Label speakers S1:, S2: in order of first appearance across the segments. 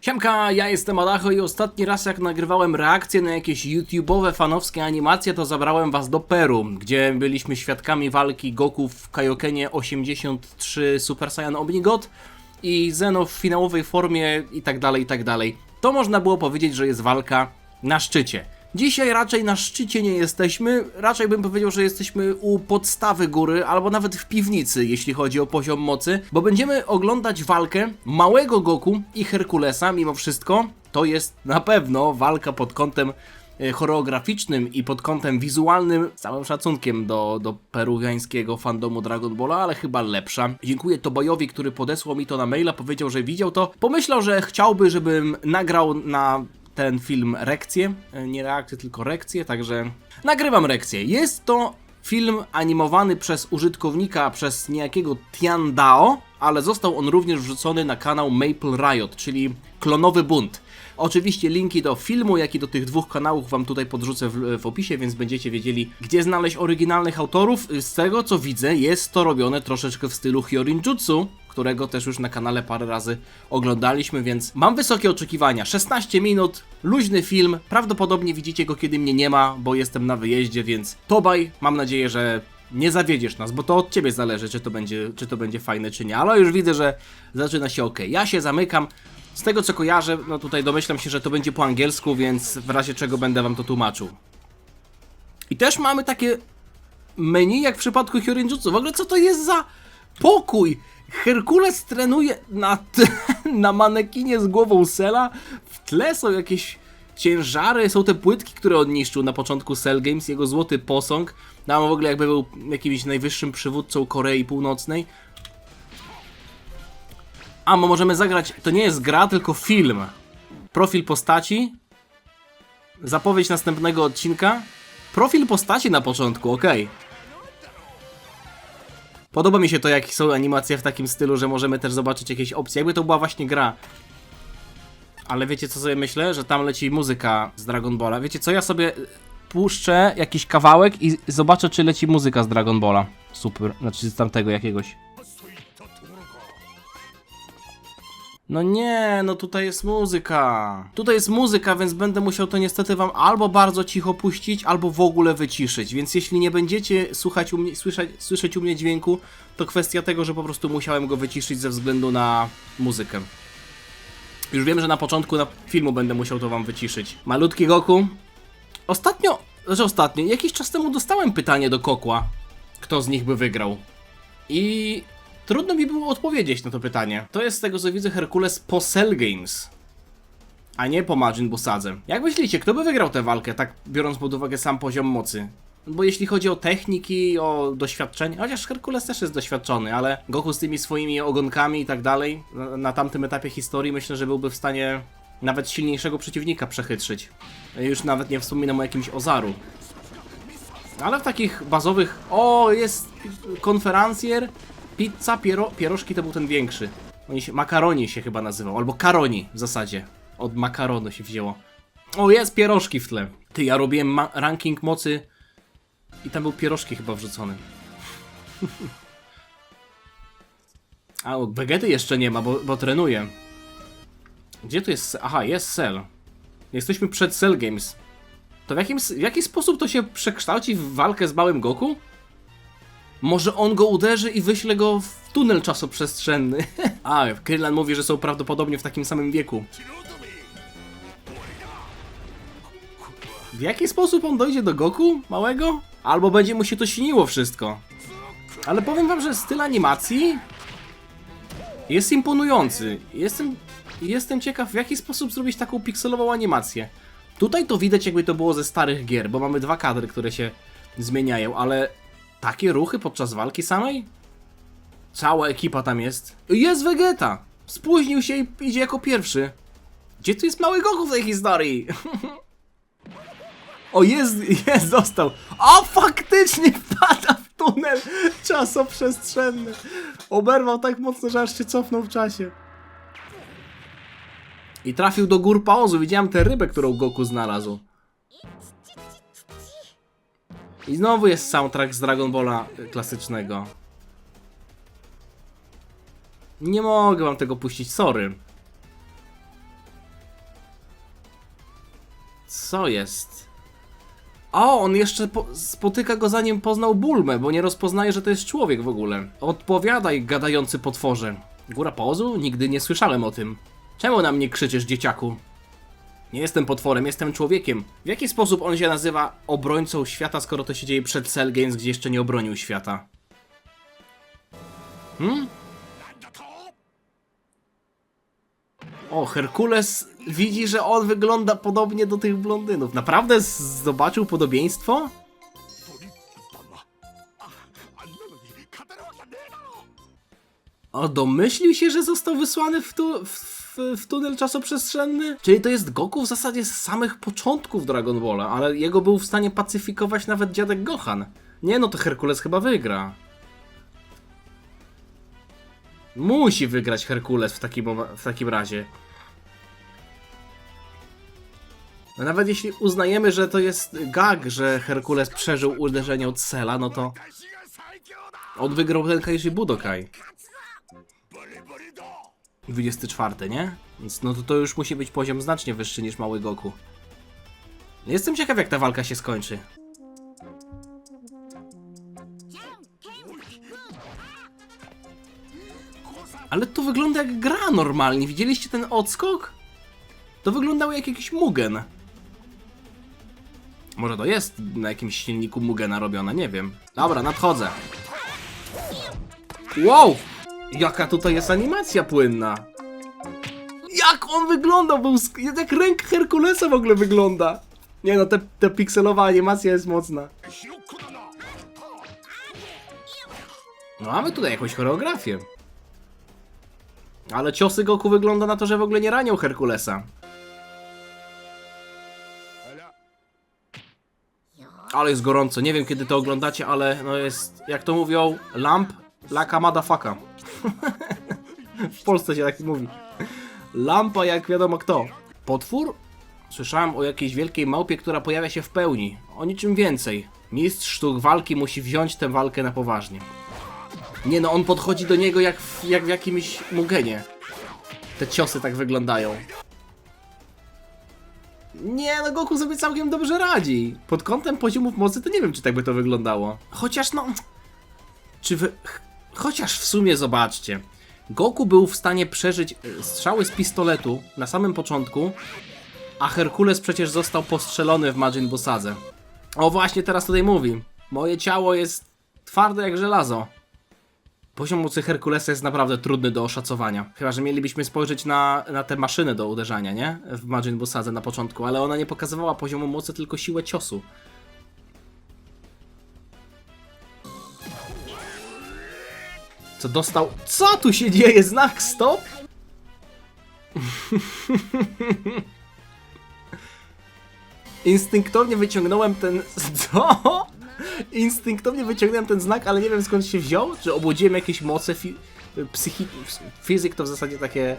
S1: Siemka, ja jestem Adacho i ostatni raz jak nagrywałem reakcje na jakieś YouTube'owe fanowskie animacje, to zabrałem was do Peru, gdzie byliśmy świadkami walki Goku w Kaiokenie 83 Super Saiyan Omnigod i Zeno w finałowej formie i tak dalej, i tak dalej. To można było powiedzieć, że jest walka na szczycie. Dzisiaj raczej na szczycie nie jesteśmy, raczej bym powiedział, że jesteśmy u podstawy góry, albo nawet w piwnicy, jeśli chodzi o poziom mocy, bo będziemy oglądać walkę małego Goku i Herkulesa. Mimo wszystko to jest na pewno walka pod kątem choreograficznym i pod kątem wizualnym, z całym szacunkiem do peruwiańskiego fandomu Dragon Balla, ale chyba lepsza. Dziękuję Tobajowi, który podesłał mi to na maila, powiedział, że widział to. Pomyślał, że chciałby, żebym nagrał na ten film rekcję, nie reakcję, tylko rekcję, także nagrywam rekcję. Jest to film animowany przez użytkownika, przez niejakiego Tiandao, ale został on również wrzucony na kanał Maple Riot, czyli Klonowy Bunt. Oczywiście linki do filmu, jak i do tych dwóch kanałów wam tutaj podrzucę w opisie, więc będziecie wiedzieli, gdzie znaleźć oryginalnych autorów. Z tego co widzę, jest to robione troszeczkę w stylu Hyorinjutsu, którego też już na kanale parę razy oglądaliśmy, więc mam wysokie oczekiwania. 16 minut, luźny film, prawdopodobnie widzicie go, kiedy mnie nie ma, bo jestem na wyjeździe, więc Tobaj, mam nadzieję, że nie zawiedziesz nas, bo to od ciebie zależy, czy to będzie fajne, czy nie, ale już widzę, że zaczyna się ok. Ja się zamykam. Z tego co kojarzę, no tutaj domyślam się, że to będzie po angielsku, więc w razie czego będę wam to tłumaczył. I też mamy takie menu jak w przypadku Hyorinjutsu. W ogóle co to jest za pokój? Herkules trenuje na manekinie z głową Cella. W tle są jakieś ciężary, są te płytki, które on niszczył na początku Cell Games, jego złoty posąg. No w ogóle jakby był jakimś najwyższym przywódcą Korei Północnej. A, bo możemy zagrać, to nie jest gra, tylko film. Profil postaci. Zapowiedź następnego odcinka. Profil postaci na początku, okej. Podoba mi się to, jak są animacje w takim stylu, że możemy też zobaczyć jakieś opcje. Jakby to była właśnie gra. Ale wiecie co sobie myślę? Że tam leci muzyka z Dragon Balla. Wiecie co? Ja sobie puszczę jakiś kawałek i zobaczę, czy leci muzyka z Dragon Balla. Super, znaczy z tamtego jakiegoś. No nie, no tutaj jest muzyka. Tutaj jest muzyka, więc będę musiał to niestety wam albo bardzo cicho puścić, albo w ogóle wyciszyć. Więc jeśli nie będziecie słyszeć u mnie dźwięku, to kwestia tego, że po prostu musiałem go wyciszyć ze względu na muzykę. Już wiem, że na początku filmu będę musiał to wam wyciszyć. Malutki Goku. Jakiś czas temu dostałem pytanie do Kokła, kto z nich by wygrał. I trudno mi było odpowiedzieć na to pytanie. To jest z tego co widzę Herkules po Cell Games, a nie po Majin Busadze. Jak myślicie, kto by wygrał tę walkę, tak biorąc pod uwagę sam poziom mocy? Bo jeśli chodzi o techniki, o doświadczenie, chociaż Herkules też jest doświadczony, ale Goku z tymi swoimi ogonkami i tak dalej, na tamtym etapie historii myślę, że byłby w stanie nawet silniejszego przeciwnika przechytrzyć. Już nawet nie wspominam o jakimś Ozaru. Ale w takich bazowych... O, jest konferencjer. Pizza, pierożki to był ten większy. Makaroni się chyba nazywał, albo karoni w zasadzie. Od makaronu się wzięło. O, jest pierożki w tle. Ty, ja robiłem ranking mocy i tam był pierożki chyba wrzucony. A, Vegety jeszcze nie ma, bo trenuję. Gdzie tu jest... Aha, jest Cell. Jesteśmy przed Cell Games. To w jaki sposób to się przekształci w walkę z małym Goku? Może on go uderzy i wyśle go w tunel czasoprzestrzenny. A, Krillin mówi, że są prawdopodobnie w takim samym wieku. W jaki sposób on dojdzie do Goku małego? Albo będzie mu się to śniło wszystko. Ale powiem wam, że styl animacji jest imponujący. Jestem ciekaw, w jaki sposób zrobić taką pikselową animację. Tutaj to widać, jakby to było ze starych gier, bo mamy dwa kadry, które się zmieniają, ale takie ruchy podczas walki samej? Cała ekipa tam jest. Jest Vegeta! Spóźnił się i idzie jako pierwszy. Gdzie tu jest mały Goku w tej historii? O, jest, dostał. O, faktycznie wpada w tunel czasoprzestrzenny. Oberwał tak mocno, że aż się cofnął w czasie. I trafił do gór Paozu. Widziałem tę rybę, którą Goku znalazł. I znowu jest soundtrack z Dragon Balla klasycznego. Nie mogę wam tego puścić, sorry. Co jest? O, on jeszcze spotyka go zanim poznał Bulmę, bo nie rozpoznaje, że to jest człowiek w ogóle. Odpowiadaj, gadający potworze. Góra Pozu? Nigdy nie słyszałem o tym. Czemu na mnie krzyczysz, dzieciaku? Nie jestem potworem, jestem człowiekiem. W jaki sposób on się nazywa obrońcą świata, skoro to się dzieje przed Cell Games, gdzie jeszcze nie obronił świata? O, Herkules widzi, że on wygląda podobnie do tych blondynów. Naprawdę zobaczył podobieństwo? O, domyślił się, że został wysłany w tunel czasoprzestrzenny? Czyli to jest Goku w zasadzie z samych początków Dragon Balla, ale jego był w stanie pacyfikować nawet dziadek Gohan. Nie no, to Herkules chyba wygra. Musi wygrać Herkules w takim razie. No nawet jeśli uznajemy, że to jest gag, że Herkules przeżył uderzenie od Cella, no to on wygrał Tenkaichi Budokai. 24, nie? Więc no to już musi być poziom znacznie wyższy niż mały Goku. Jestem ciekaw, jak ta walka się skończy. Ale to wygląda jak gra normalnie. Widzieliście ten odskok? To wyglądało jak jakiś Mugen. Może to jest na jakimś silniku Mugena robione, nie wiem. Dobra, nadchodzę. Wow! Jaka tutaj jest animacja płynna. Jak on wygląda? Jak ręka Herkulesa w ogóle wygląda. Nie no, ta pikselowa animacja jest mocna. No mamy tutaj jakąś choreografię. Ale ciosy Goku wygląda na to, że w ogóle nie ranią Herkulesa. Ale jest gorąco, nie wiem kiedy to oglądacie, ale no jest, jak to mówią, lamp laka motherfucka. W Polsce się tak mówi. Lampa jak wiadomo kto. Potwór? Słyszałem o jakiejś wielkiej małpie, która pojawia się w pełni. O niczym więcej. Mistrz sztuk walki musi wziąć tę walkę na poważnie. Nie no, on podchodzi do niego jak w jakimś Mugenie. Te ciosy tak wyglądają. Nie no, Goku sobie całkiem dobrze radzi. Pod kątem poziomów mocy to nie wiem, czy tak by to wyglądało. Chociaż no... Chociaż w sumie zobaczcie. Goku był w stanie przeżyć strzały z pistoletu na samym początku, a Herkules przecież został postrzelony w Majin Buu Sadze. O właśnie, teraz tutaj mówi. Moje ciało jest twarde jak żelazo. Poziom mocy Herkulesa jest naprawdę trudny do oszacowania. Chyba że mielibyśmy spojrzeć na te maszyny do uderzania, nie? W Majin Buu Sadze na początku, ale ona nie pokazywała poziomu mocy, tylko siłę ciosu. Co dostał? Co tu się dzieje? Znak stop? Instynktownie wyciągnąłem ten... Co? Instynktownie wyciągnąłem ten znak, ale nie wiem skąd się wziął. Czy obudziłem jakieś moce fizyk to w zasadzie takie...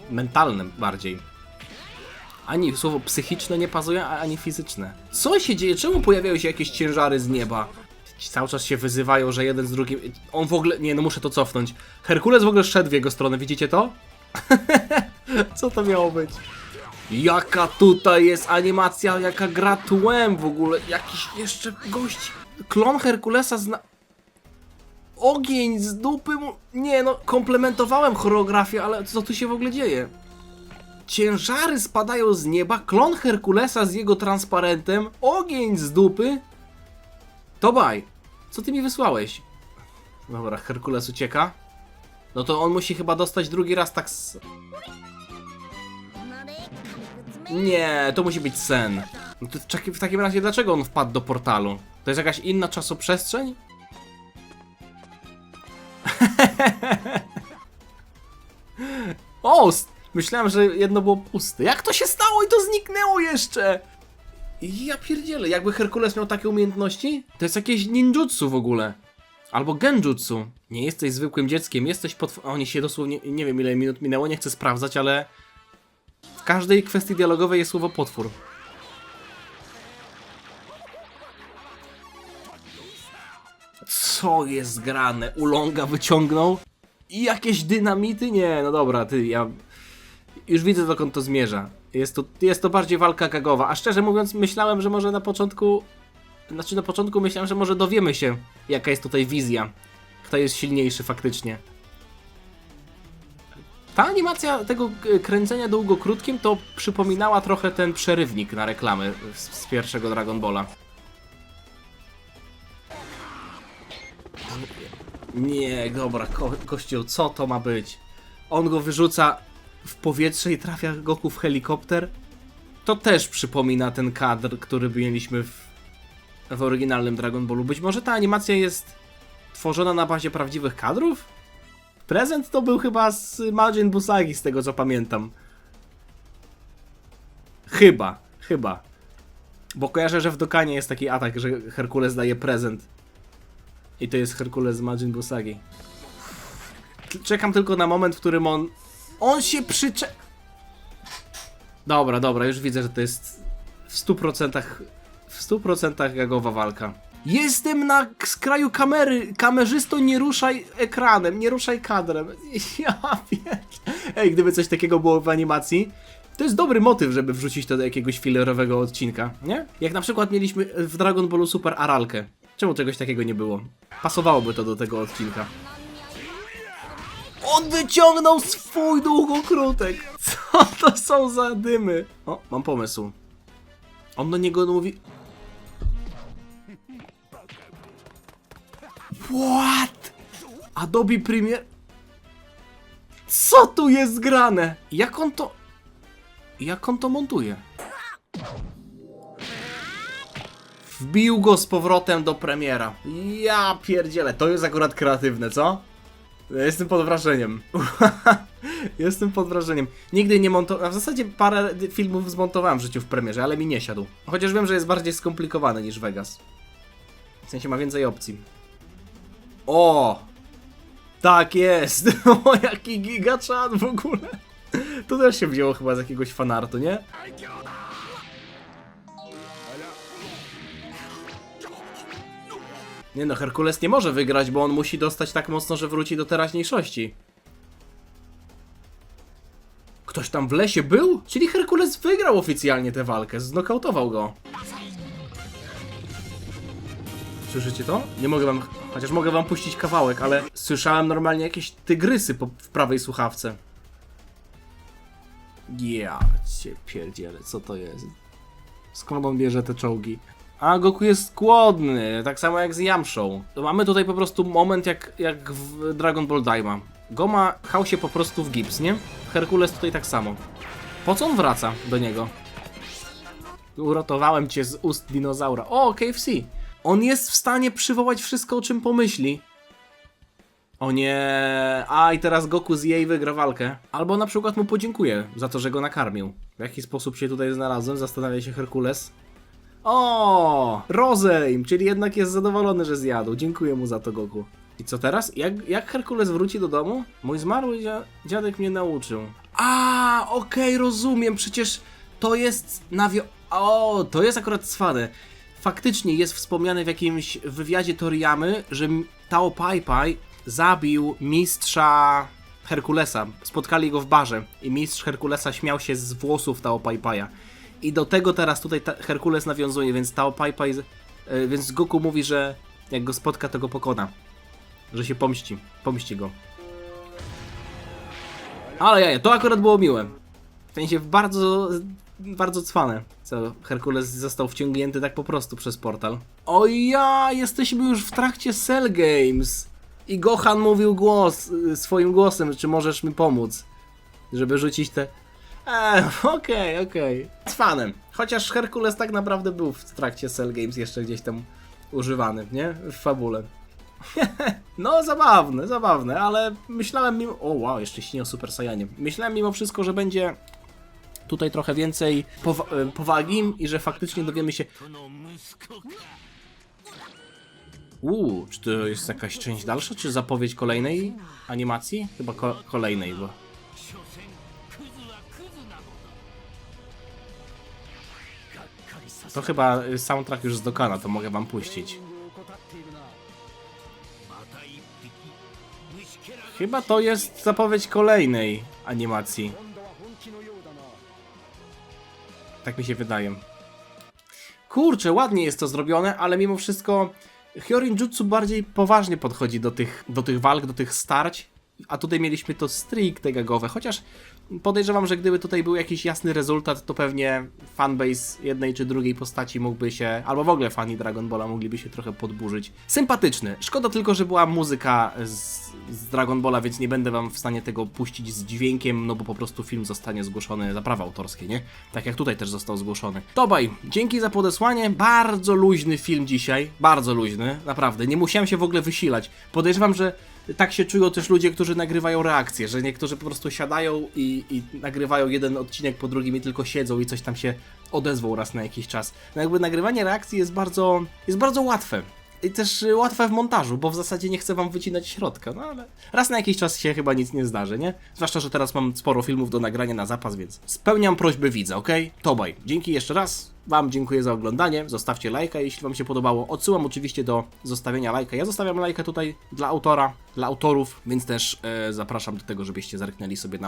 S1: mentalne bardziej. Ani słowo psychiczne nie pasuje, ani fizyczne. Co się dzieje? Czemu pojawiają się jakieś ciężary z nieba? Cały czas się wyzywają, że jeden z drugim... On w ogóle... Nie, no muszę to cofnąć. Herkules w ogóle szedł w jego stronę, widzicie to? Co to miało być? Jaka tutaj jest animacja, jaka gra tłem w ogóle. Jakiś jeszcze gość... Klon Herkulesa Ogień z dupy mu... Nie no, komplementowałem choreografię, ale co tu się w ogóle dzieje? Ciężary spadają z nieba, klon Herkulesa z jego transparentem, ogień z dupy. Tobaj, co ty mi wysłałeś? Dobra, Herkules ucieka. No to on musi chyba dostać drugi raz tak Nie, to musi być sen. No to w takim razie dlaczego on wpadł do portalu? To jest jakaś inna czasoprzestrzeń? O! Myślałem, że jedno było puste. Jak to się stało i to zniknęło jeszcze? Ja pierdzielę, jakby Herkules miał takie umiejętności? To jest jakieś ninjutsu w ogóle. Albo genjutsu. Nie jesteś zwykłym dzieckiem, jesteś Oni się dosłownie... Nie wiem ile minut minęło, nie chcę sprawdzać, ale... W każdej kwestii dialogowej jest słowo potwór. Co jest grane? Ulonga wyciągnął? I jakieś dynamity? Nie, no dobra, Już widzę, dokąd to zmierza. Jest to bardziej walka gagowa, a szczerze mówiąc myślałem, że może na początku... Znaczy na początku myślałem, że może dowiemy się, jaka jest tutaj wizja. Kto jest silniejszy faktycznie. Ta animacja tego kręcenia długo-krótkim to przypominała trochę ten przerywnik na reklamy z pierwszego Dragon Balla. Nie, dobra, kościół, co to ma być? On go wyrzuca w powietrze i trafia Goku w helikopter? To też przypomina ten kadr, który mieliśmy w oryginalnym Dragon Ballu. Być może ta animacja jest tworzona na bazie prawdziwych kadrów? Prezent to był chyba z Majin Busagi, z tego co pamiętam. Chyba. Bo kojarzę, że w Dokanie jest taki atak, że Herkules daje prezent. I to jest Herkules z Majin Busagi. Czekam tylko na moment, w którym on się Dobra, już widzę, że to jest w 100% gagowa walka. Jestem na skraju kamery, kamerzysto, nie ruszaj ekranem, nie ruszaj kadrem. Ja wiem. Ej, gdyby coś takiego było w animacji, to jest dobry motyw, żeby wrzucić to do jakiegoś fillerowego odcinka, nie? Jak na przykład mieliśmy w Dragon Ballu Super Aralkę. Czemu czegoś takiego nie było? Pasowałoby to do tego odcinka. On wyciągnął swój długokrótek! Co to są za dymy? O, mam pomysł. On do niego mówi... What? Adobe Premiere? Co tu jest grane? Jak on to montuje? Wbił go z powrotem do Premiera. Ja pierdzielę, to jest akurat kreatywne, co? Jestem pod wrażeniem. Jestem pod wrażeniem. Nigdy nie montowałem, w zasadzie parę filmów zmontowałem w życiu w Premierze, ale mi nie siadł. Chociaż wiem, że jest bardziej skomplikowany niż Vegas. W sensie ma więcej opcji. O! Tak jest! O, jaki gigaczat w ogóle! To też się wzięło chyba z jakiegoś fanartu, nie? Nie no, Herkules nie może wygrać, bo on musi dostać tak mocno, że wróci do teraźniejszości. Ktoś tam w lesie był? Czyli Herkules wygrał oficjalnie tę walkę, znokautował go. Słyszycie to? Nie mogę wam... Chociaż mogę wam puścić kawałek, ale słyszałem normalnie jakieś tygrysy w prawej słuchawce. Ja cię pierdzielę, co to jest? Skąd on bierze te czołgi? A Goku jest głodny, tak samo jak z Yamszą. Mamy tutaj po prostu moment jak w Dragon Ball Daima. Goma pchał się po prostu w gips, nie? Herkules tutaj tak samo. Po co on wraca do niego? Uratowałem cię z ust dinozaura. O, KFC! On jest w stanie przywołać wszystko, o czym pomyśli. O nie. A i teraz Goku zje i wygra walkę. Albo na przykład mu podziękuję za to, że go nakarmił. W jaki sposób się tutaj znalazłem? Zastanawia się Herkules. O, rozejm, czyli jednak jest zadowolony, że zjadł. Dziękuję mu za to, Goku. I co teraz? Jak Herkules wróci do domu? Mój zmarły dziadek mnie nauczył. A, okej, rozumiem. Przecież to jest O, to jest akurat cwane. Faktycznie jest wspomniane w jakimś wywiadzie Toriyamy, że Tao Pai Pai zabił mistrza Herkulesa. Spotkali go w barze i mistrz Herkulesa śmiał się z włosów Tao Pai Pai'a. I do tego teraz tutaj Herkules nawiązuje, więc Tao Pai Pai, więc Goku mówi, że jak go spotka, to go pokona. Że się pomści. Pomści go. Ale jaja, to akurat było miłe. W sensie bardzo cwane. Co, Herkules został wciągnięty tak po prostu przez portal. O ja, jesteśmy już w trakcie Cell Games. I Gohan mówił swoim głosem, czy możesz mi pomóc, żeby rzucić te... Okej. Cwanem. Chociaż Herkules tak naprawdę był w trakcie Cell Games jeszcze gdzieś tam używany, nie? W fabule. No, zabawne, ale myślałem mimo... O wow, jeszcze śni o Super Saiyanie. Myślałem mimo wszystko, że będzie tutaj trochę więcej powagi i że faktycznie dowiemy się... czy to jest jakaś część dalsza, czy zapowiedź kolejnej animacji? Chyba kolejnej, bo... To chyba soundtrack już z Dokana, to mogę wam puścić. Chyba to jest zapowiedź kolejnej animacji. Tak mi się wydaje. Kurczę, ładnie jest to zrobione, ale mimo wszystko Hyorin Jutsu bardziej poważnie podchodzi do tych walk, do tych starć, a tutaj mieliśmy to stricte gagowe, chociaż podejrzewam, że gdyby tutaj był jakiś jasny rezultat, to pewnie fanbase jednej czy drugiej postaci mógłby się, albo w ogóle fani Dragon Balla mogliby się trochę podburzyć. Sympatyczny. Szkoda tylko, że była muzyka z Dragon Balla, więc nie będę wam w stanie tego puścić z dźwiękiem, no bo po prostu film zostanie zgłoszony za prawa autorskie, nie? Tak jak tutaj też został zgłoszony. Tobaj, dzięki za podesłanie. Bardzo luźny film dzisiaj. Bardzo luźny, naprawdę. Nie musiałem się w ogóle wysilać. Podejrzewam, że tak się czują też ludzie, którzy nagrywają reakcje, że niektórzy po prostu siadają i nagrywają jeden odcinek po drugim i tylko siedzą i coś tam się odezwą raz na jakiś czas. No jakby nagrywanie reakcji jest bardzo łatwe. I też łatwe w montażu, bo w zasadzie nie chcę wam wycinać środka, no ale raz na jakiś czas się chyba nic nie zdarzy, nie? Zwłaszcza, że teraz mam sporo filmów do nagrania na zapas, więc spełniam prośbę widza, okej? Tobaj, dzięki jeszcze raz, wam dziękuję za oglądanie, zostawcie lajka, jeśli wam się podobało. Odsyłam oczywiście do zostawienia lajka, ja zostawiam lajka tutaj dla autora, dla autorów, więc też zapraszam do tego, żebyście zerknęli sobie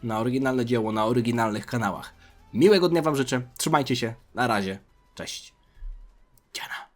S1: na oryginalne dzieło, na oryginalnych kanałach. Miłego dnia wam życzę, trzymajcie się, na razie, cześć. Dziana.